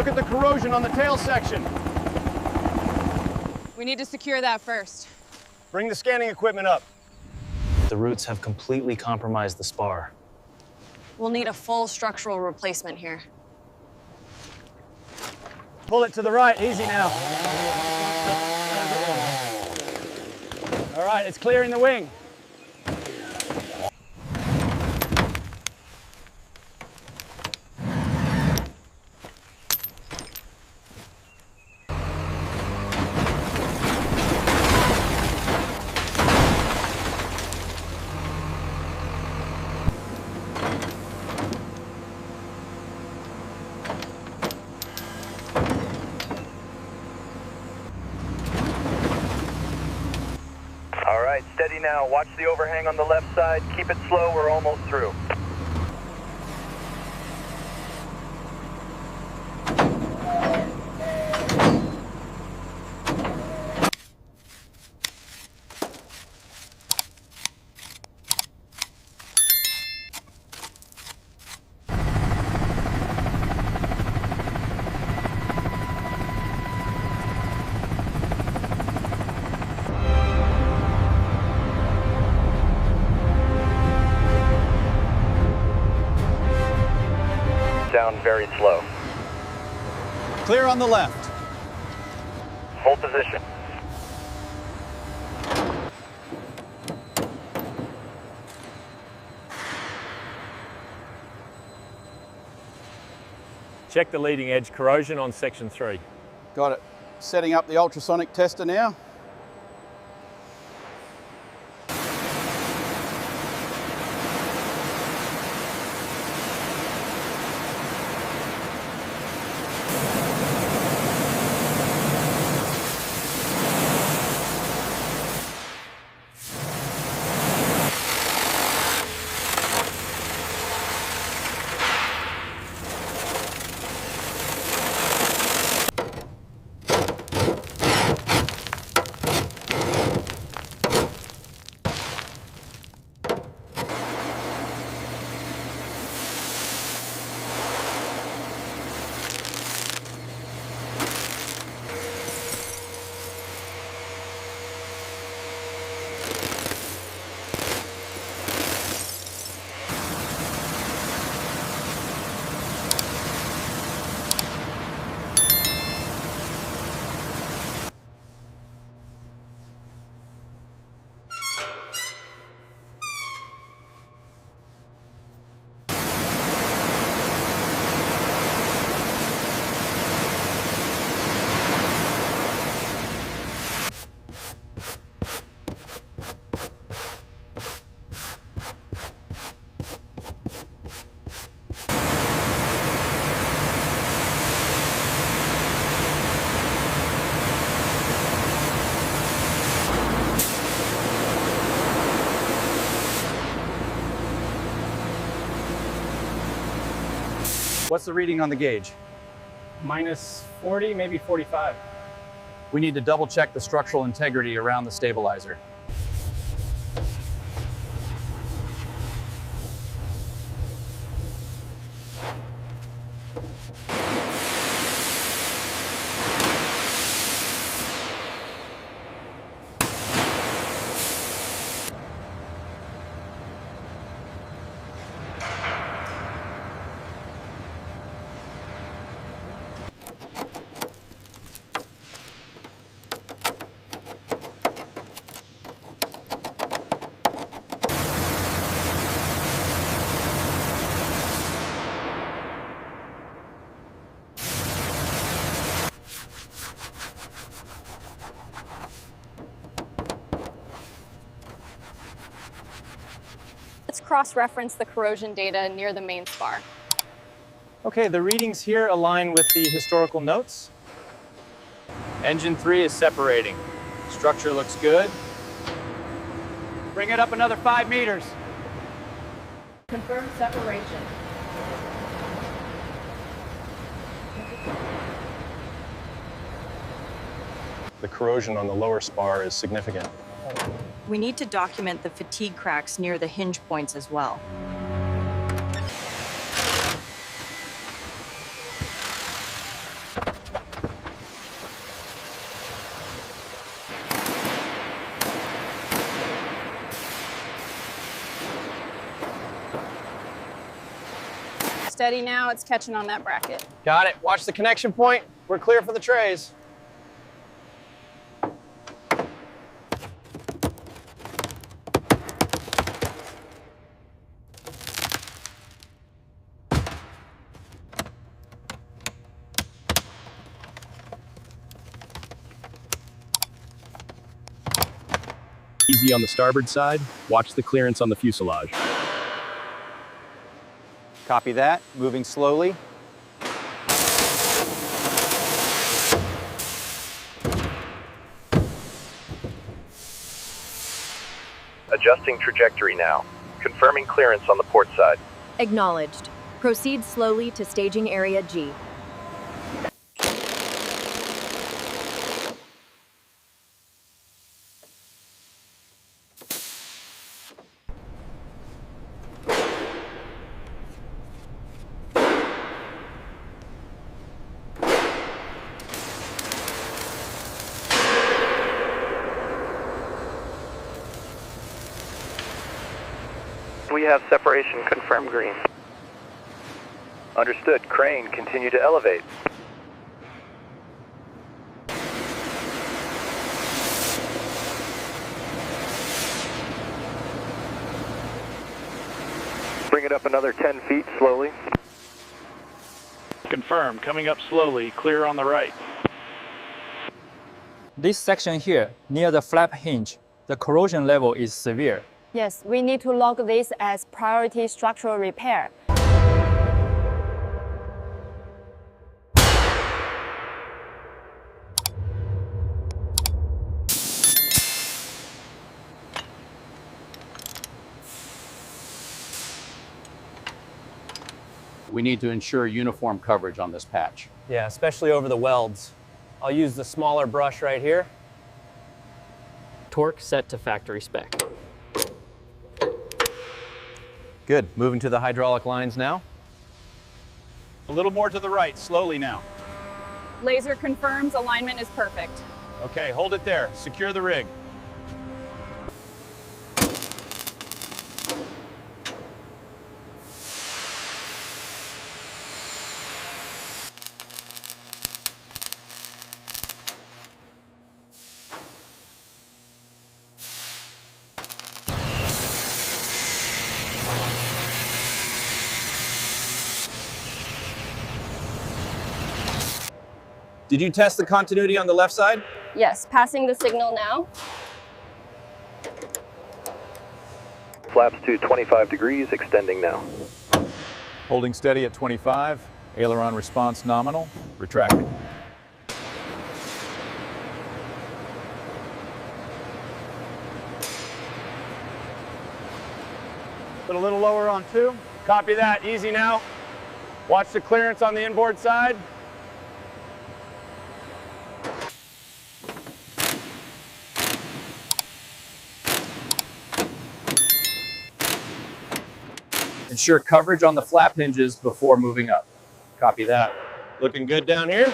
Look at the corrosion on the tail section. We need to secure that first. Bring the scanning equipment up. The roots have completely compromised the spar. We'll need a full structural replacement here. Pull it to the right, easy now. All right, it's clearing the wing. All right, steady now. Watch the overhang on the left side. Keep it slow. We're almost through. Down very slow. Clear on the left. Hold position. Check the leading edge corrosion on section 3. Got it. Setting up the ultrasonic tester now. What's the reading on the gauge? Minus 40, maybe 45. We need to double check the structural integrity around the stabilizer. Let's cross-reference the corrosion data near the main spar. Okay, the readings here align with the historical notes. Engine 3 is separating. Structure looks good. Bring it up another 5 meters. Confirm separation. The corrosion on the lower spar is significant. We need to document the fatigue cracks near the hinge points as well. steady now. It's catching on that bracket. Got it. Watch the connection point. We're clear for the trays. Easy on the starboard side. Watch the clearance on the fuselage. Copy that. Moving slowly. Adjusting trajectory now. Confirming clearance on the port side. Acknowledged. Proceed slowly to staging area G. We have separation confirmed green. Understood. Crane, continue to elevate. Bring it up another 10 feet slowly. Confirm, coming up slowly, clear on the right. This section here, near the flap hinge, the corrosion level is severe. Yes, we need to log this as priority structural repair. We need to ensure uniform coverage on this patch. Yeah, especially over the welds. I'll use the smaller brush right here. Torque set to factory spec. Good. Moving to the hydraulic lines now. A little more to the right, slowly now. Laser confirms alignment is perfect. Okay, hold it there. Secure the rig. Did you test the continuity on the left side? Yes, passing the signal now. Flaps to 25 degrees, extending now. Holding steady at 25. Aileron response nominal. Retracting. Put a little lower on 2. Copy that. Easy now. Watch the clearance on the inboard side. Ensure coverage on the flap hinges before moving up. Copy that. Looking good down here.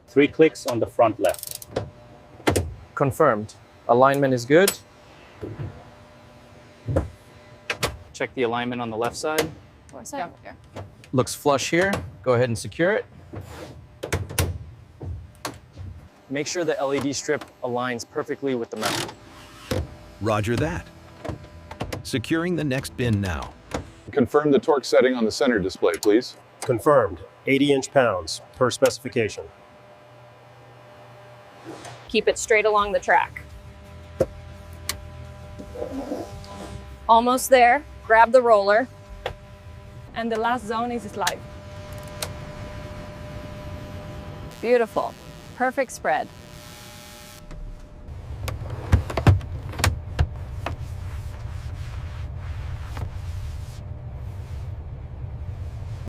Three clicks on the front left. Confirmed. Alignment is good. Check the alignment on the left side. Looks flush here. Go ahead and secure it. Make sure the LED strip aligns perfectly with the mount. Roger that. Securing the next bin now. Confirm the torque setting on the center display, please. Confirmed. 80 inch-pounds per specification. Keep it straight along the track. Almost there. Grab the roller. And the last zone is slide. Beautiful. Perfect spread.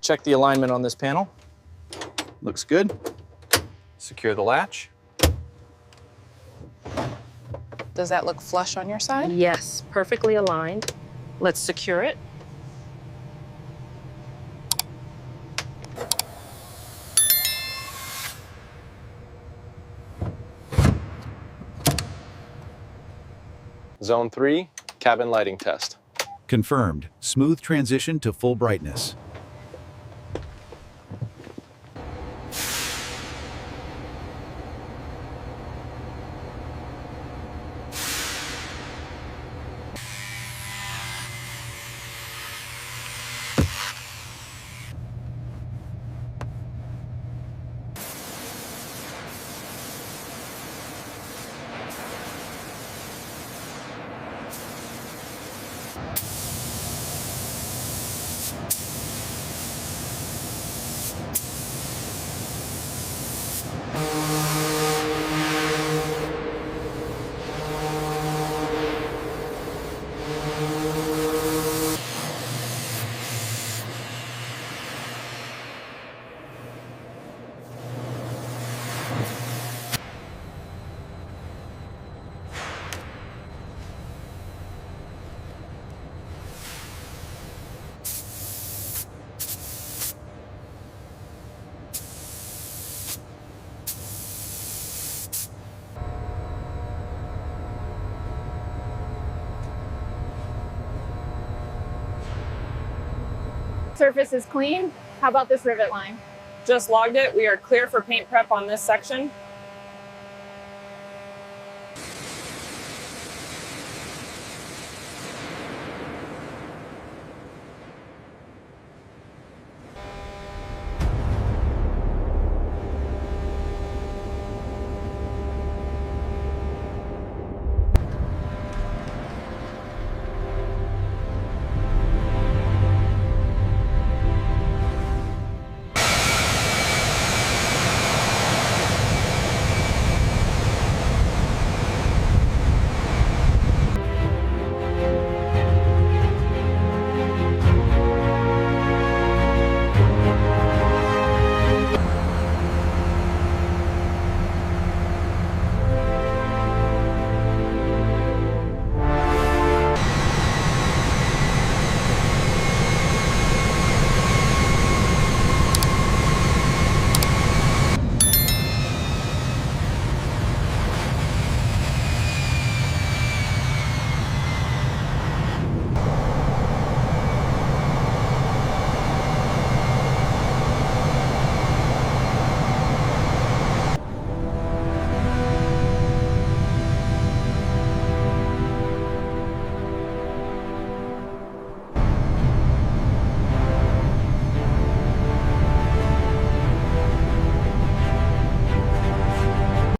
Check the alignment on this panel. Looks good. Secure the latch. Does that look flush on your side? Yes, perfectly aligned. Let's secure it. Zone 3, cabin lighting test. Confirmed. Smooth transition to full brightness. Surface is clean. How about this rivet line? Just logged it. We are clear for paint prep on this section.